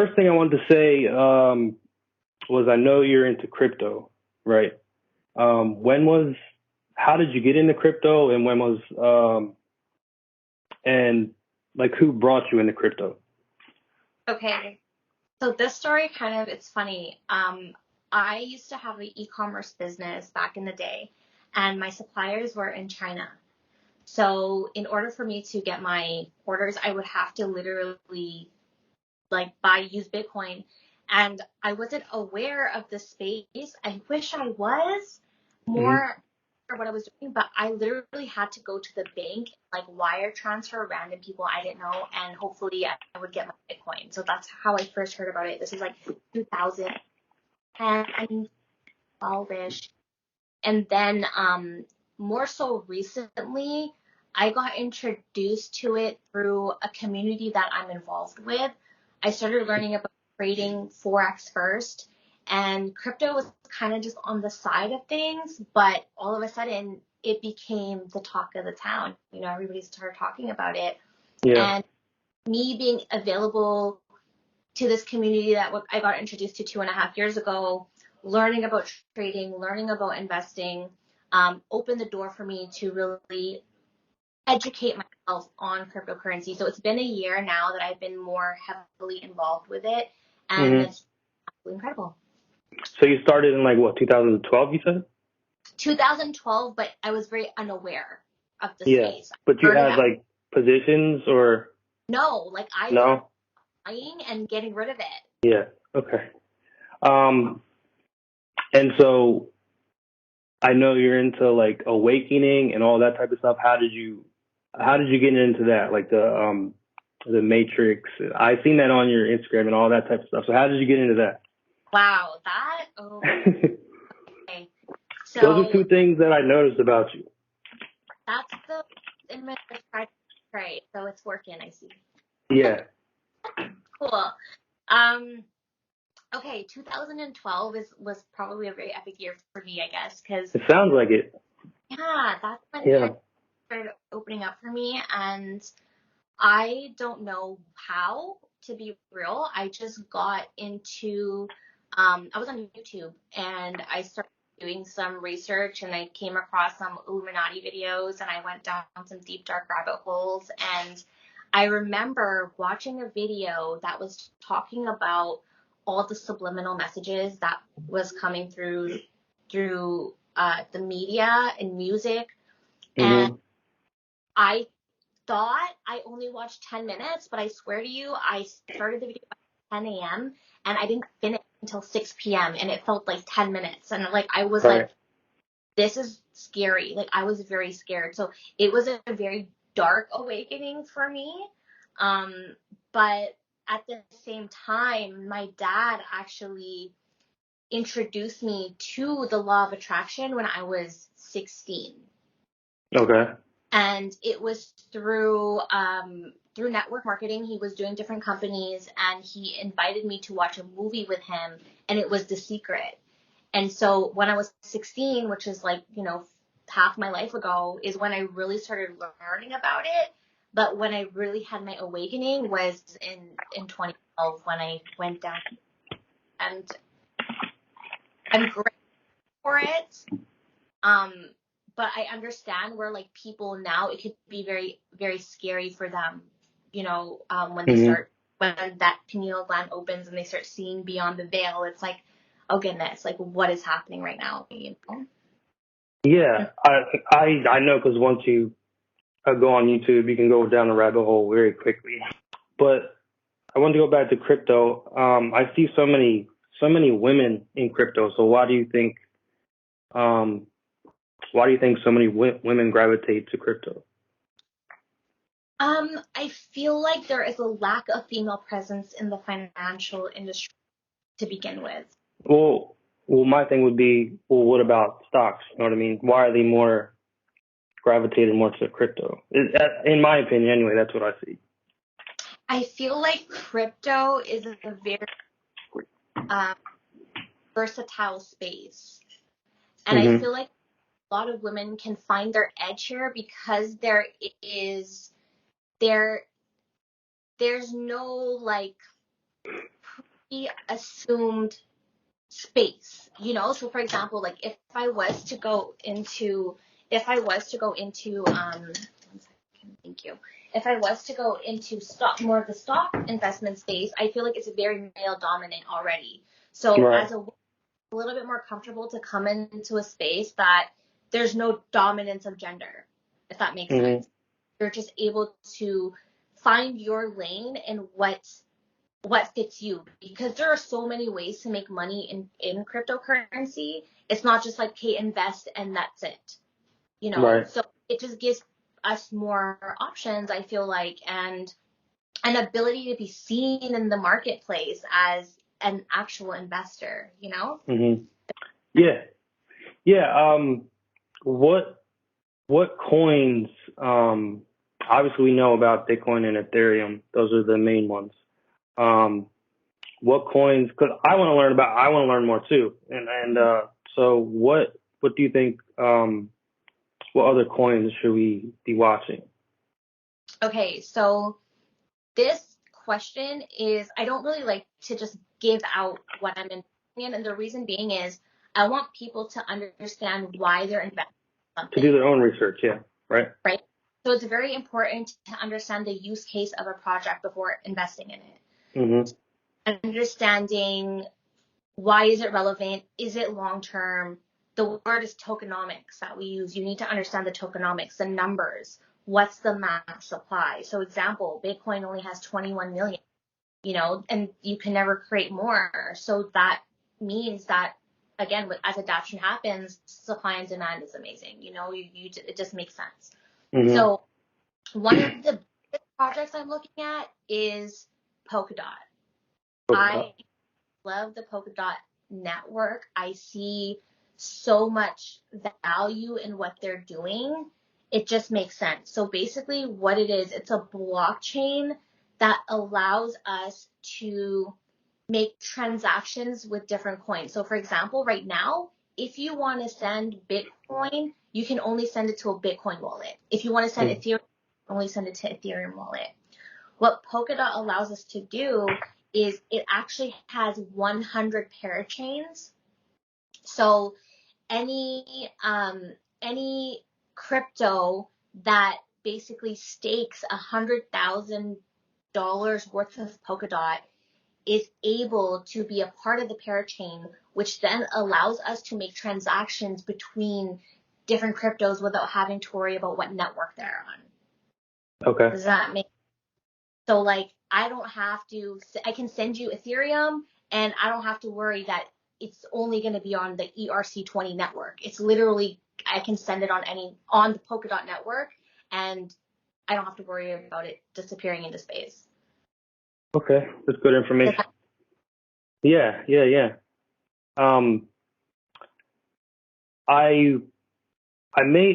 first thing I wanted to say was I know you're into crypto, right? When was, how did you get into crypto, and when was, and like who brought you into crypto? Okay, so this story kind of, it's funny. I used to have an e-commerce business back in the day, and my suppliers were in China. So in order for me to get my orders, I would have to literally use Bitcoin. And I wasn't aware of the space. I wish I was Hmm. more for what I was doing, but I literally had to go to the bank, like wire transfer random people I didn't know, and hopefully I would get my Bitcoin. So that's how I first heard about it. This was like 2010, 12-ish. And then more so recently, I got introduced to it through a community that I'm involved with. I started learning about trading Forex first, and crypto was kind of just on the side of things, but all of a sudden it became the talk of the town. You know, everybody started talking about it. Yeah. And me being available to this community that I got introduced to 2.5 years ago, learning about trading, learning about investing, opened the door for me to really educate myself on cryptocurrency. So it's been a year now that I've been more heavily involved with it, and Hmm. it's absolutely incredible. So you started in like what, 2012, you said? 2012, but I was very unaware of the Yeah. space. But you Learning, had like positions or no, like I started no? buying and getting rid of it. Yeah. Okay. Um, and so I know you're into like awakening and all that type of stuff. How did you get into that? Like the Matrix. I seen that on your Instagram and all that type of stuff. So how did you get into that? Wow, that, oh, okay. Those are two So things that I noticed about you. that's the image I tried to portray. So it's working, I see. Yeah. Cool. Okay, 2012 was probably a very epic year for me, I guess, because It sounds like it. yeah, that's when Yeah. it started opening up for me, and I don't know how, to be real. I just got into, I was on YouTube and I started doing some research and I came across some Illuminati videos and I went down some deep dark rabbit holes. And I remember watching a video that was talking about all the subliminal messages that was coming through the media and music. And Mhm. I thought I only watched 10 minutes, but I swear to you, I started the video at 10 a.m. and I didn't finish until 6 p.m. and it felt like 10 minutes. And like, I was like, Right. this is scary. Like, I was very scared. So it was a very dark awakening for me. Um, but at the same time, my dad actually introduced me to the law of attraction when I was 16. Okay. And it was through network marketing. He was doing different companies, and he invited me to watch a movie with him, and it was The Secret. And so when I was 16, which is like half my life ago, is when I really started learning about it. But when I really had my awakening was in 2012 when I went down, and I'm grateful for it. Um, but I understand where like people now, it could be very, very scary for them, when they Mhm. start, when that pineal gland opens and they start seeing beyond the veil. It's like, oh goodness, like what is happening right now, you know? Yeah. I know because once you go on YouTube, you can go down the rabbit hole very quickly. But I want to go back to crypto. I see so many women in crypto. So um why do you think so many women gravitate to crypto? I feel like there is a lack of female presence in the financial industry to begin with. Well, well, my thing would be, well, what about stocks? You know what I mean? Why are they more gravitated more to crypto? In my opinion, anyway, that's what I see. I feel like crypto is a very uh, versatile space. And I Mhm. feel like a lot of women can find their edge here because is there there's no like assumed space, you know? So for example, like if I was to go into, one second, thank you. If I was to go into more of the stock investment space, I feel like it's very male dominant already. So Right. as a little bit more comfortable to come into a space that there's no dominance of gender, if that makes sense. You're just able to find your lane and what fits you, because there are so many ways to make money in cryptocurrency. It's not just like, okay, invest and that's it, you know. Right. So it just gives us more options, I feel like, and an ability to be seen in the marketplace as an actual investor, you know. Yeah. Yeah. What coins? Obviously we know about Bitcoin and Ethereum. Those are the main ones. What coins? Because I want to learn more too. And so what do you think? What other coins should we be watching? Okay, so this question is, I don't really like to just give out what I'm investing in, and the reason being is I want people to understand why they're investing in To do something, their own research, yeah, right? right? So it's very important to understand the use case of a project before investing in it. Understanding why is it relevant? Is it long term? The word is tokenomics that we use. You need to understand the tokenomics, the numbers. What's the max supply? So example, Bitcoin only has 21 million, you know, and you can never create more. So that means that, again, as adoption happens, supply and demand is amazing. You know, it just makes sense. So one of the biggest projects I'm looking at is Polkadot. I love the Polkadot network. I see so much value in what they're doing. It just makes sense. So basically what it is, it's a blockchain that allows us to make transactions with different coins. So for example, right now, if you want to send Bitcoin, you can only send it to a Bitcoin wallet. If you want to send Ethereum, you can only send it to Ethereum wallet. What Polkadot allows us to do is it actually has 100 parachains. So any crypto that basically stakes $100,000 worth of Polkadot is able to be a part of the parachain, which then allows us to make transactions between different cryptos without having to worry about what network they're on. Okay. Does that make sense? So like I can send you Ethereum and I don't have to worry that it's only going to be on the ERC20 network. It's literally, I can send it on the Polkadot network and I don't have to worry about it disappearing into space. Okay. That's good information. Yeah. I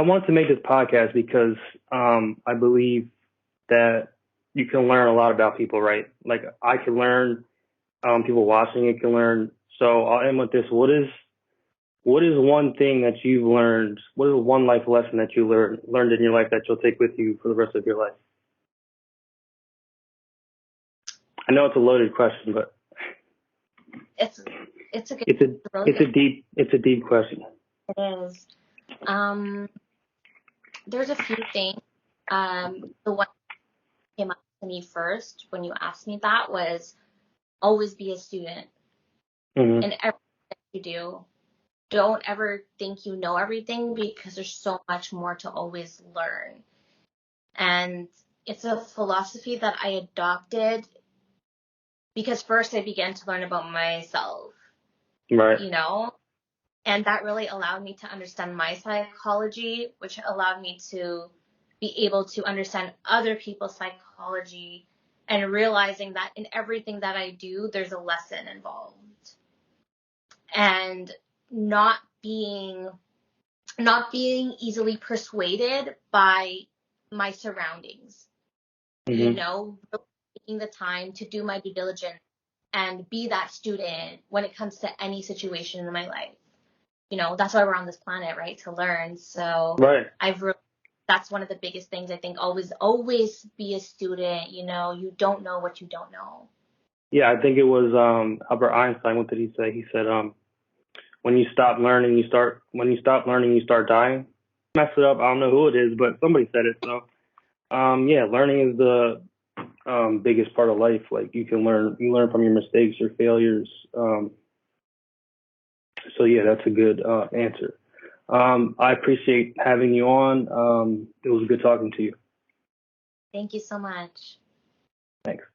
want to make this podcast because I believe that you can learn a lot about people, right? Like I can learn, people watching it can learn. So I'll end with this. What is one thing that you've learned? What is one life lesson that you learned in your life that you'll take with you for the rest of your life? I know it's a loaded question, but It's a good, it's a deep question. It is. There's a few things. The one that came up to me first when you asked me that was always be a student in everything that you do. Don't ever think you know everything because there's so much more to always learn. And it's a philosophy that I adopted because first I began to learn about myself, Right. you know, and that really allowed me to understand my psychology, which allowed me to be able to understand other people's psychology and realizing that in everything that I do, there's a lesson involved. And not being easily persuaded by my surroundings, you know, really taking the time to do my due diligence and be that student when it comes to any situation in my life. You know, that's why we're on this planet, right? To learn. So that's one of the biggest things I think. Always be a student. You know, you don't know what you don't know. Yeah, I think it was Albert Einstein. What did he say? He said, when you stop learning, you start dying. Mess it up. I don't know who it is, but somebody said it. So, yeah, learning is the biggest part of life. Like you learn from your mistakes, your failures. So yeah, that's a good answer. I appreciate having you on. It was good talking to you. Thank you so much. Thanks.